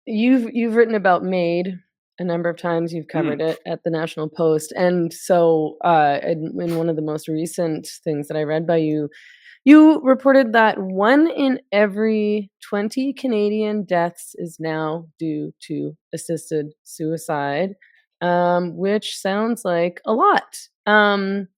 you've written about MAID a number of times. You've covered Mm. it at the National Post, and so in one of the most recent things that I read by you, you reported that 1 in every 20 Canadian deaths is now due to assisted suicide, which sounds like a lot. And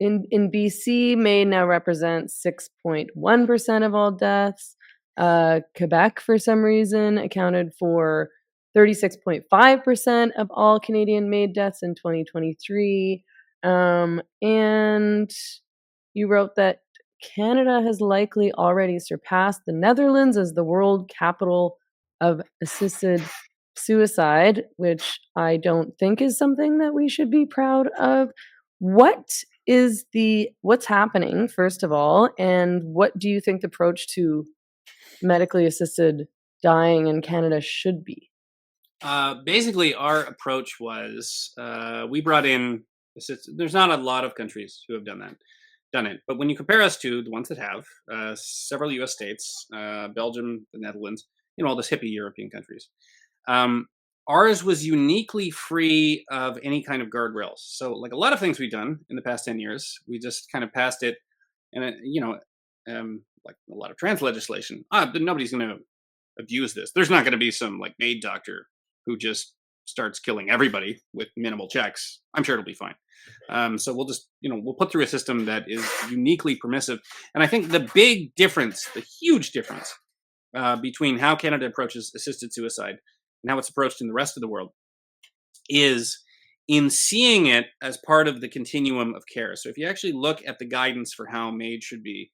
in BC, MAID now represents 6.1% of all deaths. Quebec, for some reason, accounted for 36.5% of all Canadian MAID deaths in 2023. And you wrote that Canada has likely already surpassed the Netherlands as the world capital of assisted suicide, which I don't think is something that we should be proud of. What what's happening, first of all, and what do you think the approach to medically assisted dying in Canada should be? Basically, our approach was we brought in. There's not a lot of countries who have done it. But when you compare us to the ones that have, several U.S. states, Belgium, the Netherlands, all those hippie European countries, um, ours was uniquely free of any kind of guardrails. So, like a lot of things we've done in the past 10 years, we just kind of passed it, and like a lot of trans legislation. But nobody's going to abuse this. There's not going to be some like maid doctor who just starts killing everybody with minimal checks. I'm sure it'll be fine. So we'll just, we'll put through a system that is uniquely permissive. And I think the big difference, the huge difference between how Canada approaches assisted suicide and how it's approached in the rest of the world is in seeing it as part of the continuum of care. So if you actually look at the guidance for how MAID should be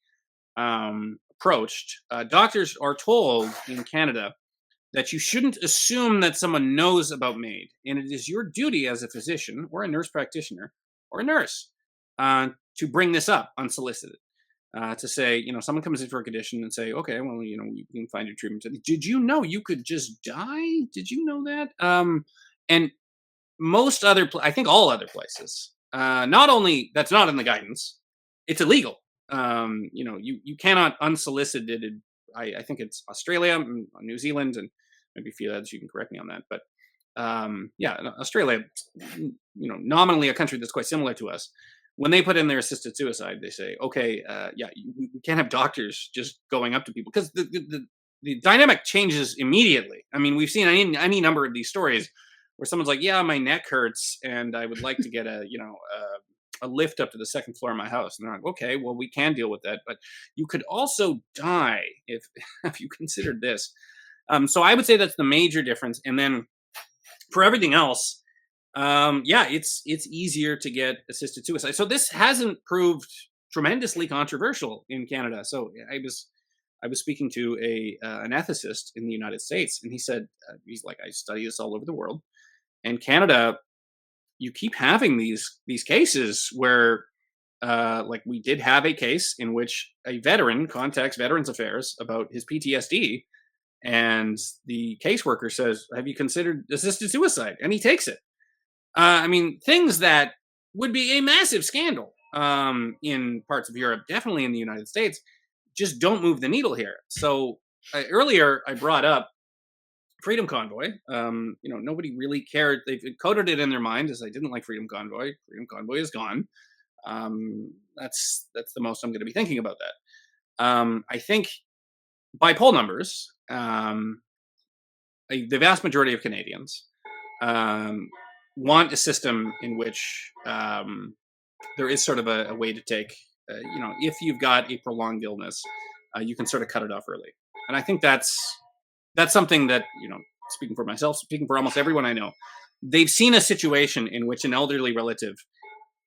approached, doctors are told in Canada that you shouldn't assume that someone knows about MAID, and it is your duty as a physician or a nurse practitioner or a nurse to bring this up unsolicited. To say, someone comes in for a condition and say, okay, well, you can find your treatment. Did you know you could just die? Did you know that? And most other, I think all other places, not only that's not in the guidance, it's illegal. You cannot unsolicited. I think it's Australia, New Zealand, and maybe a few others. You can correct me on that, but yeah, Australia, nominally a country that's quite similar to us. When they put in their assisted suicide, they say, okay, yeah, we can't have doctors just going up to people because the dynamic changes immediately. I mean, we've seen any number of these stories where someone's like, yeah, my neck hurts and I would like to get a lift up to the second floor of my house. And they're like, okay, well, we can deal with that, but you could also die if if you considered this. So I would say that's the major difference. And then for everything else, yeah, it's easier to get assisted suicide. So this hasn't proved tremendously controversial in Canada. So I was speaking to an ethicist in the United States, and he said he's like, I study this all over the world, and Canada, you keep having these cases where like we did have a case in which a veteran contacts Veterans Affairs about his PTSD, and the caseworker says, have you considered assisted suicide? And he takes it. I mean, things that would be a massive scandal in parts of Europe, definitely in the United States, just don't move the needle here. So earlier I brought up Freedom Convoy. Nobody really cared. They've coded it in their mind as I didn't like Freedom Convoy. Freedom Convoy is gone. That's the most I'm going to be thinking about that. I think by poll numbers, the vast majority of Canadians want a system in which there is sort of a way to take, if you've got a prolonged illness, you can sort of cut it off early. And I think that's something that, speaking for myself, speaking for almost everyone I know, they've seen a situation in which an elderly relative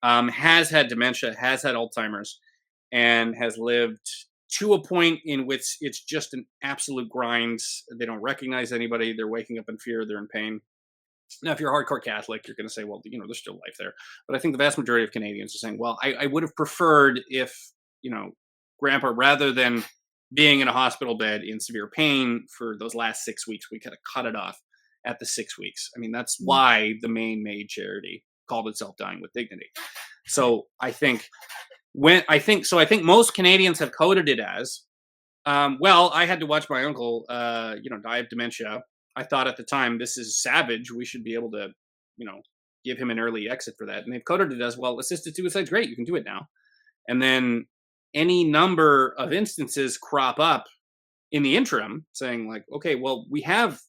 has had dementia, has had Alzheimer's, and has lived to a point in which it's just an absolute grind. They don't recognize anybody. They're waking up in fear. They're in pain. Now, if you're a hardcore Catholic, you're going to say, well, there's still life there. But I think the vast majority of Canadians are saying, well, I would have preferred if, Grandpa, rather than being in a hospital bed in severe pain for those last 6 weeks, we could have cut it off at the 6 weeks. I mean, that's why the main MAID charity called itself Dying with Dignity. So I think most Canadians have coded it as Well, I had to watch my uncle, die of dementia. I thought at the time, this is savage. We should be able to, you know, give him an early exit for that. And they've coded it as, well, assisted suicide's great. You can do it now. And then any number of instances crop up in the interim saying, like, okay, well, we have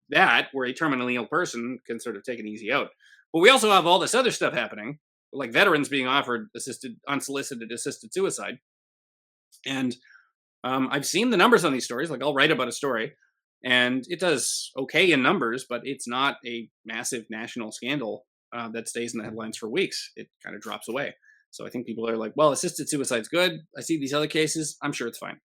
that where a terminally ill person can sort of take an easy out. But we also have all this other stuff happening, like veterans being offered unsolicited assisted suicide. And I've seen the numbers on these stories. Like, I'll write about a story, and it does okay in numbers, but it's not a massive national scandal that stays in the headlines for weeks. It kind of drops away. So I think people are like, well, assisted suicide's good. I see these other cases. I'm sure it's fine.